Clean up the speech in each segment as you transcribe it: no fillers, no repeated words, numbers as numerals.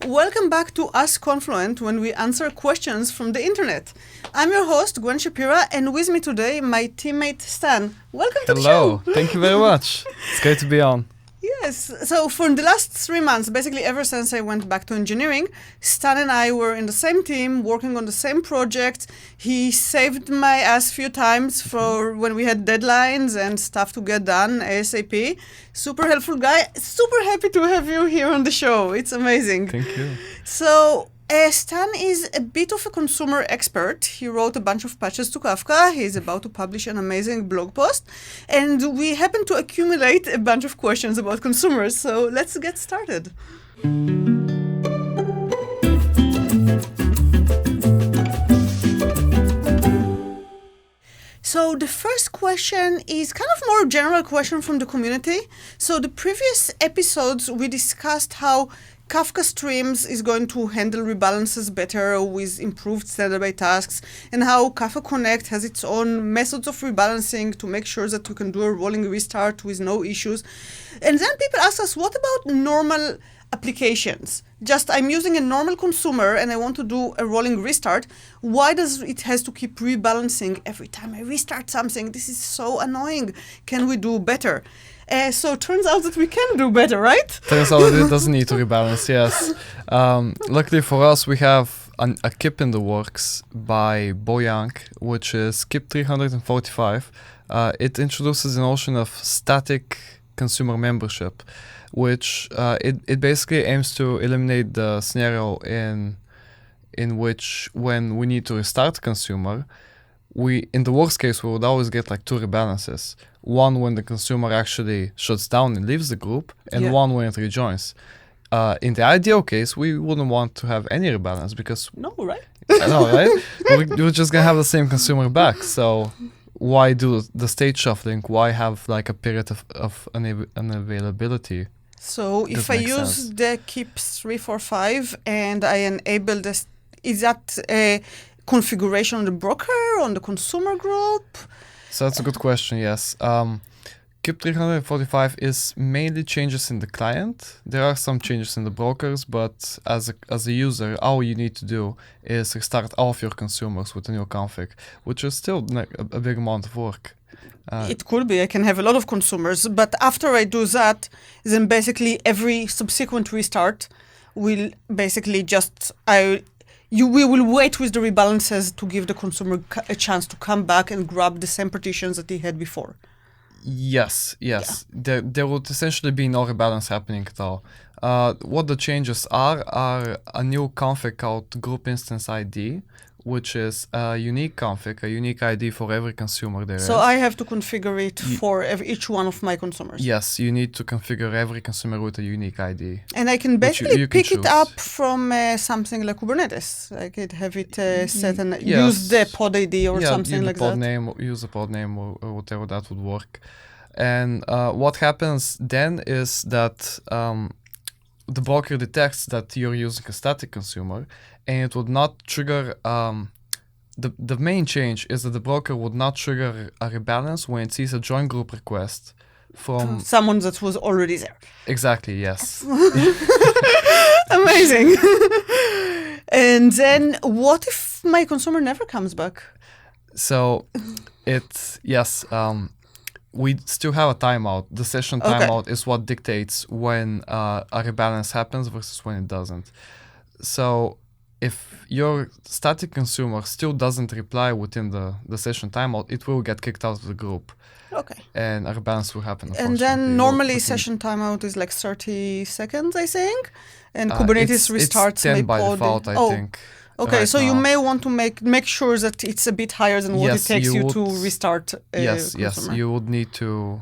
Welcome back to Ask Confluent, when we answer questions from the internet. I'm your host, Gwen Shapira, and with me today, my teammate Stan. Welcome to the show. Hello, thank you very much. It's great to be on. Yes, so for the last 3 months, basically ever since I went back to engineering, Stan and I were in the same team, working on the same project. He saved my ass a few times for when we had deadlines and stuff to get done ASAP. Super helpful guy. Super happy to have you here on the show. It's amazing. Thank you. So, Stan is a bit of a consumer expert. He wrote a bunch of patches to Kafka. He's about to publish an amazing blog post. And we happen to accumulate a bunch of questions about consumers. So let's get started. So the first question is kind of more general question from the community. So the previous episodes, we discussed how Kafka Streams is going to handle rebalances better with improved standard by tasks, and how Kafka Connect has its own methods of rebalancing to make sure that you can do a rolling restart with no issues. And then people ask us, what about normal applications? Just I'm using a normal consumer and I want to do a rolling restart. Why does it has to keep rebalancing every time I restart something? This is so annoying. Can we do better? So it turns out that we can do better, right? Turns out it doesn't need to rebalance, yes. Luckily for us, we have a KIP in the works by Boyang, which is KIP 345. It introduces the notion of static consumer membership, which it basically aims to eliminate the scenario in which when we need to restart the consumer, in the worst case, we would always get like two rebalances. One when the consumer actually shuts down and leaves the group, and one when it rejoins. In the ideal case, we wouldn't want to have any rebalance because... No, right? I know, right? We're just going to have the same consumer back. So why do the state shuffling? Why have like a period of unavailability? So if I use the KIP 345 and I enable this, is that a configuration on the broker, on the consumer group? So that's a good question, yes. KIP 345 is mainly changes in the client. There are some changes in the brokers, but as a user, all you need to do is restart all of your consumers with a new config, which is still a big amount of work. It could be. I can have a lot of consumers, but after I do that, then basically every subsequent restart will basically we will wait with the rebalances to give the consumer a chance to come back and grab the same partitions that he had before. Yes. Yeah. There would essentially be no rebalance happening at all. What the changes are a new config called group instance ID, which is a unique config, a unique ID for every consumer there is. So I have to configure it for each one of my consumers. Yes, you need to configure every consumer with a unique ID. And I can basically pick it up from something like Kubernetes. I could have it set and use the pod ID or something like that. Use the pod name or whatever that would work. And what happens then is that the broker detects that you're using a static consumer, and it would not trigger. The main change is that the broker would not trigger a rebalance when it sees a join group request from someone that was already there. Exactly. Yes. Amazing. And then, what if my consumer never comes back? So, we still have a timeout. The session timeout is what dictates when a rebalance happens versus when it doesn't. So if your static consumer still doesn't reply within the session timeout, it will get kicked out of the group. Okay. And a rebalance will happen. And then normally session timeout is like 30 seconds, I think. And Kubernetes restarts it's 10 by default, I think. Okay, right so now. You may want to make sure that it's a bit higher than what it takes you to restart a consumer. Yes, you would need to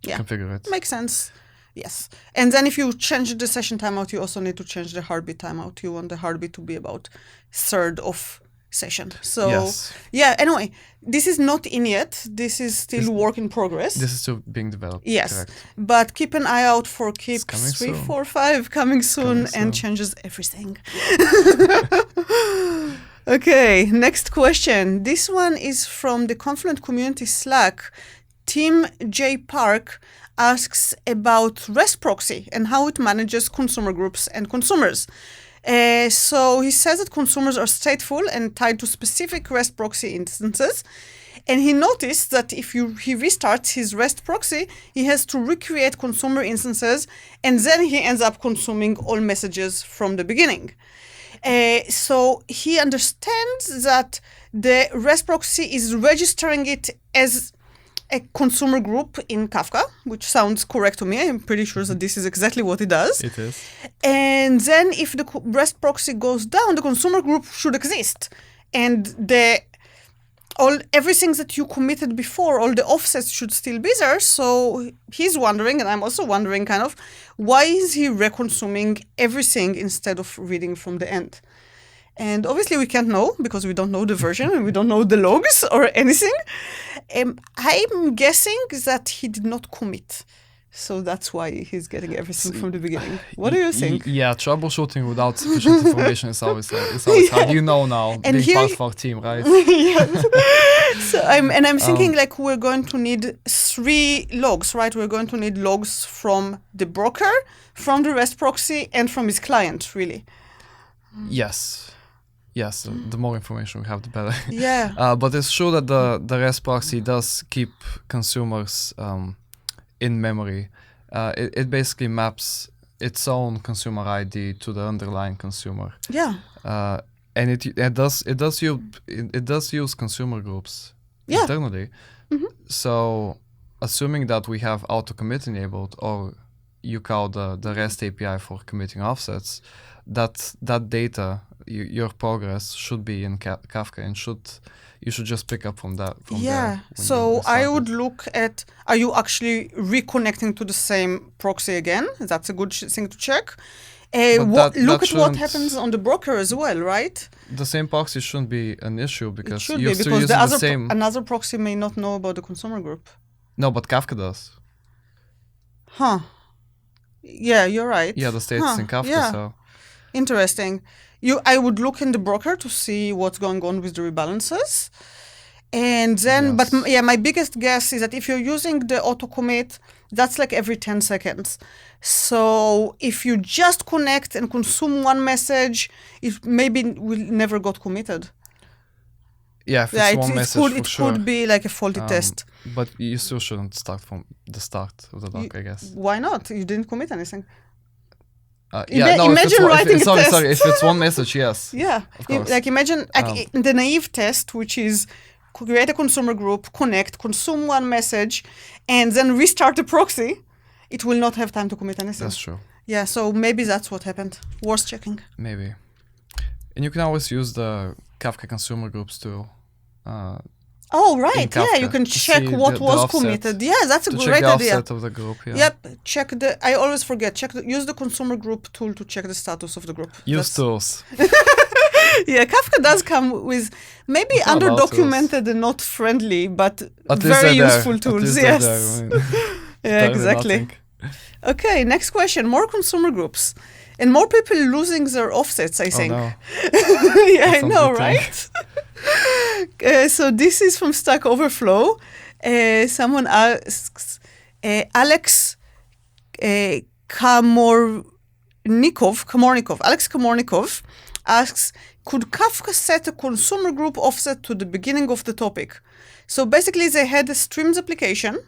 configure it. Makes sense. Yes. And then if you change the session timeout, you also need to change the heartbeat timeout. You want the heartbeat to be about third of session. So anyway, this is not in yet. This is still work in progress. This is still being developed. Yes. Correct. But keep an eye out for KIP 345 coming soon and changes everything. Okay, next question. This one is from the Confluent community Slack. Tim J. Park asks about REST proxy and how it manages consumer groups and consumers. So he says that consumers are stateful and tied to specific REST proxy instances. And he noticed that if he restarts his REST proxy, he has to recreate consumer instances, and then he ends up consuming all messages from the beginning. So he understands that the REST proxy is registering it as a consumer group in Kafka, which sounds correct to me. I'm pretty sure that this is exactly what it does. It is. And then if the REST proxy goes down, the consumer group should exist. And everything that you committed before, all the offsets should still be there. So he's wondering, and I'm also wondering kind of, why is he reconsuming everything instead of reading from the end? And obviously we can't know because we don't know the version and we don't know the logs or anything. I'm guessing that he did not commit. So that's why he's getting everything from the beginning. What do you think? Yeah, troubleshooting without sufficient information is always hard. You know now, And being part of our team, right? Yes. So I'm thinking like we're going to need 3 logs, right? We're going to need logs from the broker, from the REST proxy, and from his client, really. Yes. The more information we have, the better. Yeah. But it's true that the REST proxy does keep consumers in memory. It basically maps its own consumer ID to the underlying consumer. Yeah. And it does use consumer groups internally. Mm-hmm. So assuming that we have auto commit enabled, or you call the REST API for committing offsets, that data, your progress should be in Kafka, and you should just pick up from that. Yeah. So I would look at, are you actually reconnecting to the same proxy again? That's a good thing to check. Look at what happens on the broker as well, right? The same proxy shouldn't be an issue because you're still using the same. Another proxy may not know about the consumer group. No, but Kafka does. Huh. Yeah, you're right. Yeah, the state is in Kafka. Yeah. So interesting. I would look in the broker to see what's going on with the rebalances. And then, Yes. but my biggest guess is that if you're using the auto commit, that's like every 10 seconds. So if you just connect and consume one message, it maybe will never got committed. yeah, if it's one message, it for sure. could be like a faulty test. But you still shouldn't start from the start of the doc, I guess. Why not? You didn't commit anything. Imagine writing a test. Sorry, if it's one message, yes. Yeah, Of course. like imagine the naive test, which is create a consumer group, connect, consume one message, and then restart the proxy. It will not have time to commit anything. That's true. Yeah, so maybe that's what happened. Worth checking. Maybe. And you can always use the Kafka consumer groups too. Oh, right. in Kafka Yeah, you can to check see what the was offset. committed. Yeah, that's a To great check the idea. offset of the group, yeah. Yep. I always forget. Use the consumer group tool to check the status of the group. Use tools. Yeah, Kafka does come with maybe It's not about underdocumented and not friendly, but At least very they're there. useful At tools. least they're Yes. there. I mean, Yeah, better than exactly. nothing. Okay, next question. More consumer groups. And more people losing their offsets, I think. Oh no. Yeah, I Sounds know, good right? So this is from Stack Overflow. Someone asks, Alex Kamornikov asks, could Kafka set a consumer group offset to the beginning of the topic? So basically they had a streams application,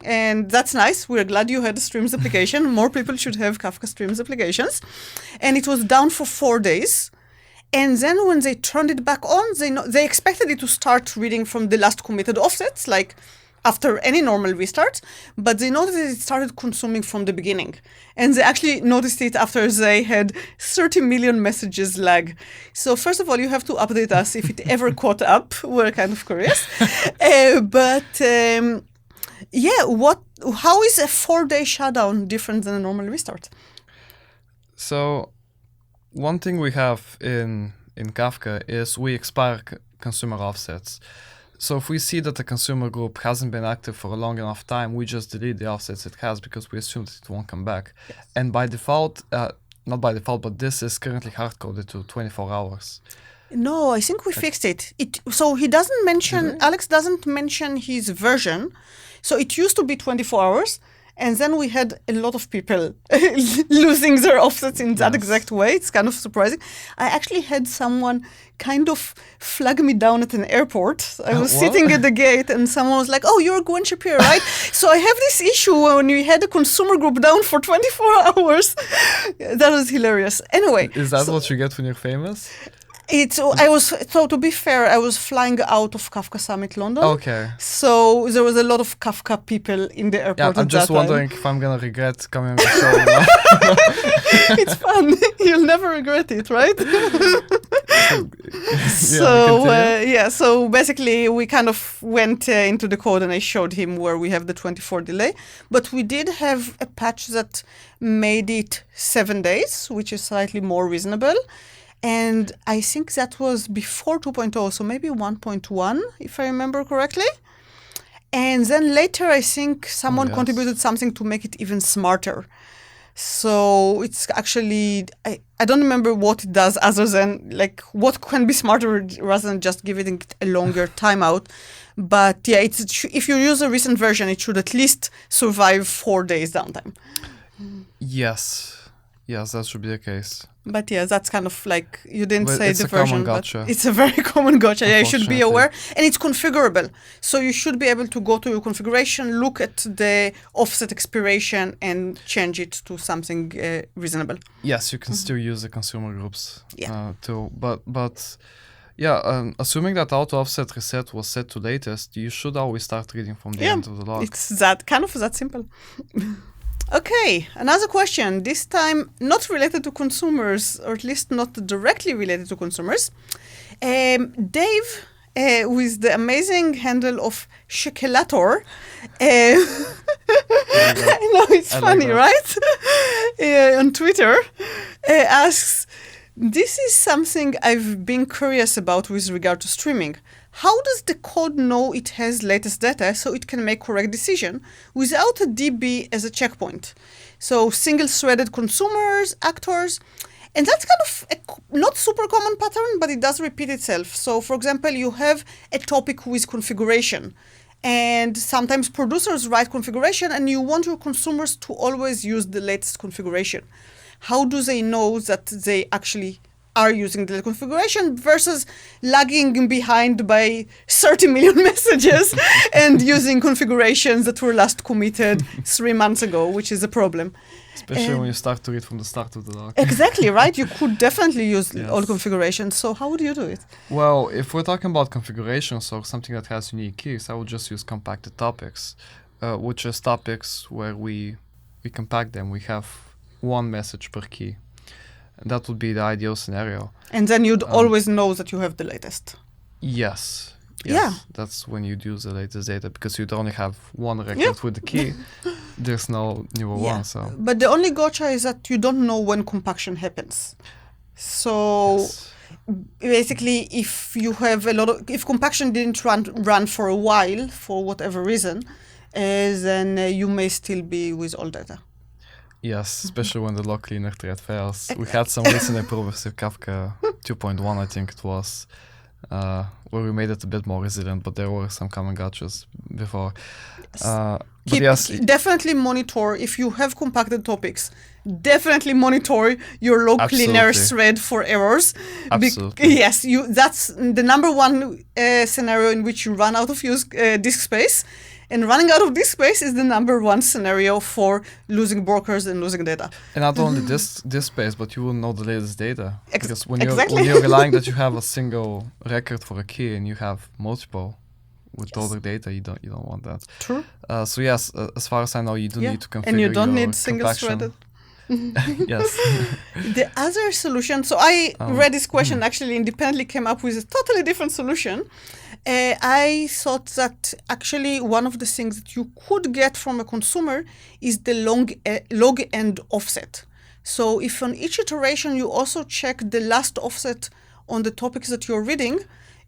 and that's nice. We're glad you had a streams application. More people should have Kafka streams applications. And it was down for 4 days. And then when they turned it back on, they expected it to start reading from the last committed offsets, like after any normal restart, but they noticed that it started consuming from the beginning. And they actually noticed it after they had 30 million messages lag. So first of all, you have to update us if it ever caught up. We're kind of curious. How is a 4-day shutdown different than a normal restart? So one thing we have in Kafka is we expire consumer offsets. So if we see that the consumer group hasn't been active for a long enough time, we just delete the offsets it has because we assume that it won't come back. Yes. And by default, not by default, but this is currently hard-coded to 24 hours. No, I think we fixed it. So he doesn't mention, Alex doesn't mention his version. So it used to be 24 hours. And then we had a lot of people losing their offsets in that exact way. It's kind of surprising. I actually had someone kind of flag me down at an airport. I was sitting at the gate and someone was like, "Oh, you're Gwen Shapiro, right?" So I have this issue when we had a consumer group down for 24 hours. That was hilarious. Anyway. Is that what you get when you're famous? So to be fair, I was flying out of Kafka Summit London. Okay. So there was a lot of Kafka people in the airport. Yeah, I'm just wondering if I'm gonna regret coming on the show or not. It's fun. You'll never regret it, right? So basically we kind of went into the code and I showed him where we have the 24 delay. But we did have a patch that made it 7 days, which is slightly more reasonable. And I think that was before 2.0, so maybe 1.1, if I remember correctly. And then later, I think someone contributed something to make it even smarter. So it's actually, I don't remember what it does other than like what can be smarter rather than just giving it a longer timeout. But yeah, if you use a recent version, it should at least survive 4 days downtime. Yes, that should be the case. But yeah, that's kind of like, you didn't say it's the a version, common gotcha. But it's a very common gotcha. Yeah, you should be aware. And it's configurable. So you should be able to go to your configuration, look at the offset expiration and change it to something reasonable. Yes, you can still use the consumer groups too. But yeah, assuming that auto offset reset was set to latest, you should always start reading from the end of the log. It's that simple. Okay, another question, this time not related to consumers, or at least not directly related to consumers. Dave, with the amazing handle of Shekelator, I know it's funny, right? On Twitter, asks, this is something I've been curious about with regard to streaming. How does the code know it has latest data so it can make correct decision without a DB as a checkpoint? So single-threaded consumers, actors, and that's kind of a not super common pattern, but it does repeat itself. So for example, you have a topic with configuration, and sometimes producers write configuration and you want your consumers to always use the latest configuration. How do they know that they actually are using the configuration versus lagging behind by 30 million messages and using configurations that were last committed 3 months ago, which is a problem. Especially when you start to read from the start of the log. Exactly, right? You could definitely use all configurations. So how would you do it? Well, if we're talking about configurations or something that has unique keys, I would just use compacted topics, which is topics where we compact them. We have one message per key. That would be the ideal scenario. And then you'd always know that you have the latest. Yes. Yeah. That's when you'd use the latest data because you'd only have one record with the key. There's no newer one. So. But the only gotcha is that you don't know when compaction happens. So basically, if you have if compaction didn't run for a while for whatever reason, then you may still be with all data. Yes, especially when the log cleaner thread fails. We had some recent improvements with Kafka 2.1, I think it was, where we made it a bit more resilient, but there were some common gotchas before. Definitely monitor, if you have compacted topics, definitely monitor your log cleaner thread for errors. Absolutely. That's the number one scenario in which you run out of disk space. And running out of disk space is the number one scenario for losing brokers and losing data. And not only disk space, but you will know the latest data. Because when you're relying that you have a single record for a key and you have multiple with older data, you don't want that. True. So yes, as far as I know, you do need to configure and you don't your need single-threaded. Yes. The other solution, so I read this question, actually independently came up with a totally different solution. I thought that actually one of the things that you could get from a consumer is the log end offset. So if on each iteration you also check the last offset on the topics that you're reading,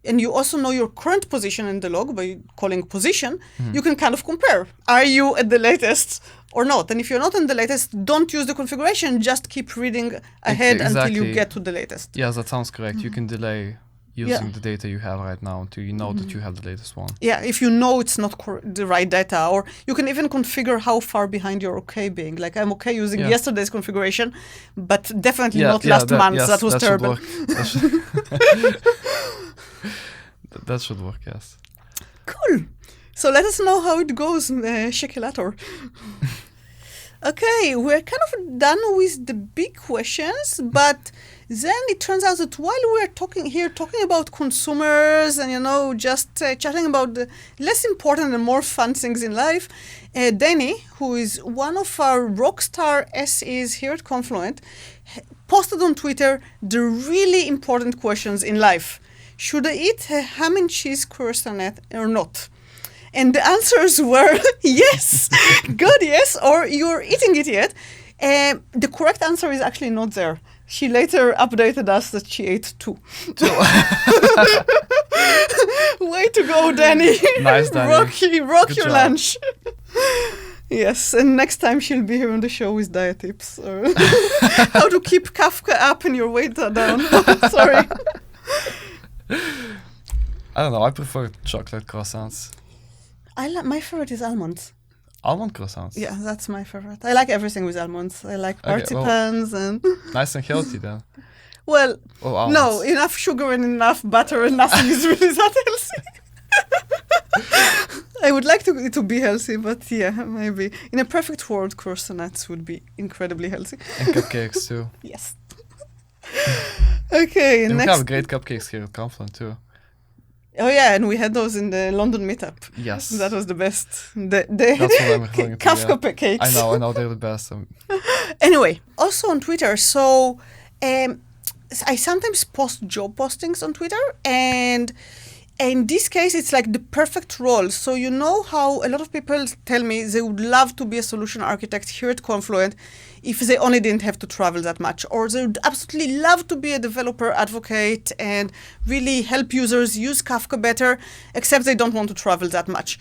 and you also know your current position in the log by calling position, you can kind of compare. Are you at the latest or not? And if you're not in the latest, don't use the configuration, just keep reading ahead until you get to the latest. Yes, that sounds correct. You can delay using the data you have right now until you know that you have the latest one. Yeah, if you know it's not the right data, or you can even configure how far behind you're okay being. Like, I'm okay using yesterday's configuration, but definitely not last month. Yes, that was terrible. That should work, yes. Cool. So let us know how it goes, Shekelator. Okay, we're kind of done with the big questions, but then it turns out that while we're talking about consumers and, just chatting about the less important and more fun things in life, Danny, who is one of our rockstar SEs here at Confluent, posted on Twitter the really important questions in life. Should I eat a ham and cheese croissant or not? And the answers were yes, good yes, or you're eating it yet. The correct answer is actually not there. She later updated us that she ate two. Way to go, Danny. Nice, Danny. Rock your lunch. Yes, and next time she'll be here on the show with diet tips. Or how to keep Kafka up and your weight down. Sorry. I don't know, I prefer chocolate croissants. My favorite is almonds. Almond croissants? Yeah, that's my favorite. I like everything with almonds. I like marzipan and... Nice and healthy then. Well, no, enough sugar and enough butter and nothing is really that healthy. I would like it to be healthy, but yeah, maybe. In a perfect world, croissants would be incredibly healthy. And cupcakes too. Yes. Okay, and next... we have great cupcakes here at Confluent too. Oh yeah, and we had those in the London meetup. Yes. That was the best. That's what I'm referring to. Kafka cakes. I know, they're the best. Anyway, also on Twitter, so I sometimes post job postings on Twitter, and in this case, it's like the perfect role. So you know how a lot of people tell me they would love to be a solution architect here at Confluent if they only didn't have to travel that much, or they would absolutely love to be a developer advocate and really help users use Kafka better, except they don't want to travel that much.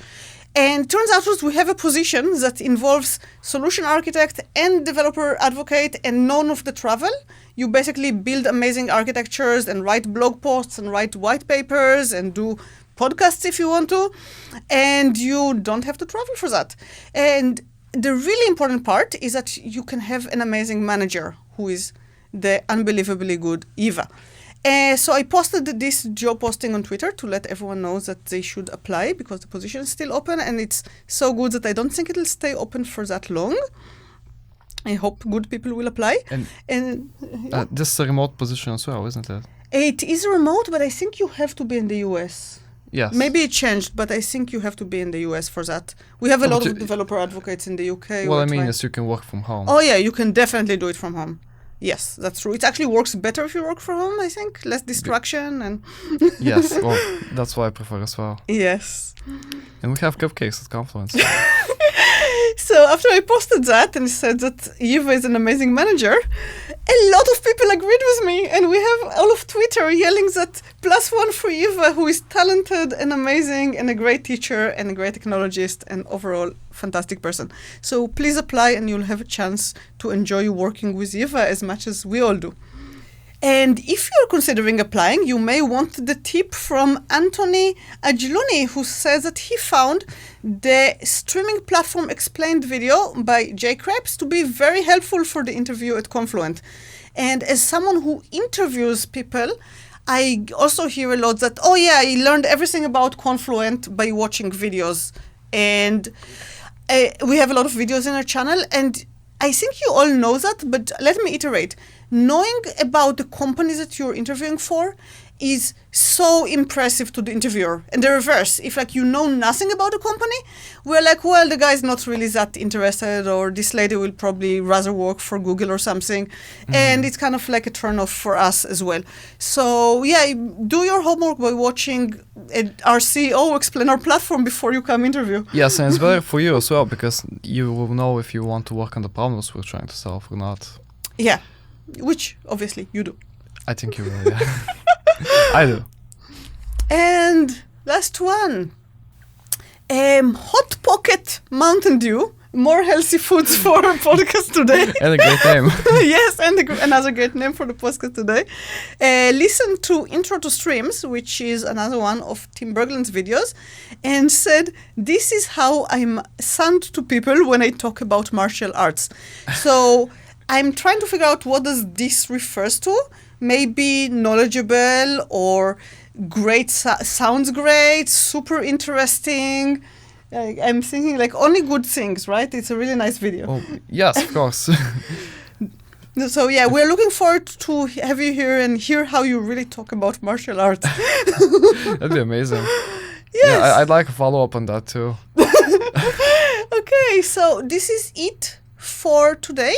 And it turns out that we have a position that involves solution architect and developer advocate and none of the travel. You basically build amazing architectures and write blog posts and write white papers and do podcasts if you want to, and you don't have to travel for that. And the really important part is that you can have an amazing manager who is the unbelievably good Eva. So I posted this job posting on Twitter to let everyone know that they should apply because the position is still open, and it's so good that I don't think it'll stay open for that long. I hope good people will apply. And this is a remote position as well, isn't it? It is remote, but I think you have to be in the US. Yes. Maybe it changed, but I think you have to be in the US for that. We have a lot of developer advocates in the UK. Well, I mean, yes, you can work from home. Oh, yeah, you can definitely do it from home. Yes, that's true. It actually works better if you work from home, I think. Less distraction and... Yes, well, that's what I prefer as well. Yes. And we have cupcakes at Confluent. So after I posted that and said that Eva is an amazing manager, a lot of people agreed with me, and we have all of Twitter yelling that +1 for Eva, who is talented and amazing and a great teacher and a great technologist and overall fantastic person. So please apply and you'll have a chance to enjoy working with Eva as much as we all do. And if you're considering applying, you may want the tip from Anthony Agiluni, who says that he found the streaming platform explained video by Jay Krebs to be very helpful for the interview at Confluent. And as someone who interviews people, I also hear a lot that, oh yeah, I learned everything about Confluent by watching videos. And we have a lot of videos in our channel, and I think you all know that, but let me iterate. Knowing about the companies that you're interviewing for is so impressive to the interviewer. And the reverse, if like you know nothing about the company, we're like, well, the guy's not really that interested, or this lady will probably rather work for Google or something. And it's kind of like a turn-off for us as well. So yeah, do your homework by watching our CEO explain our platform before you come interview. Yes, and it's better for you as well, because you will know if you want to work on the problems we're trying to solve or not. Yeah, which obviously you do. I think you will, yeah. I do. And last one. Hot Pocket Mountain Dew more healthy foods for a podcast today. And a great name. Yes, and another great name for the podcast today. Listen to Intro to Streams, which is another one of Tim Berglund's videos, and said, this is how I'm sound to people when I talk about martial arts. So I'm trying to figure out what does this refers to. Maybe knowledgeable or great, sounds great, super interesting. I'm thinking like only good things, right? It's a really nice video. Oh, yes, of course. So yeah, we're looking forward to have you here and hear how you really talk about martial arts. That'd be amazing. Yes. Yeah, I'd like a follow-up on that too. Okay, so this is it for today.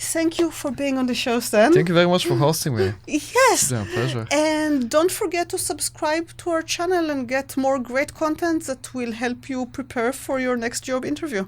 Thank you for being on the show, Stan. Thank you very much for hosting me. Yes. It's been a pleasure. And don't forget to subscribe to our channel and get more great content that will help you prepare for your next job interview.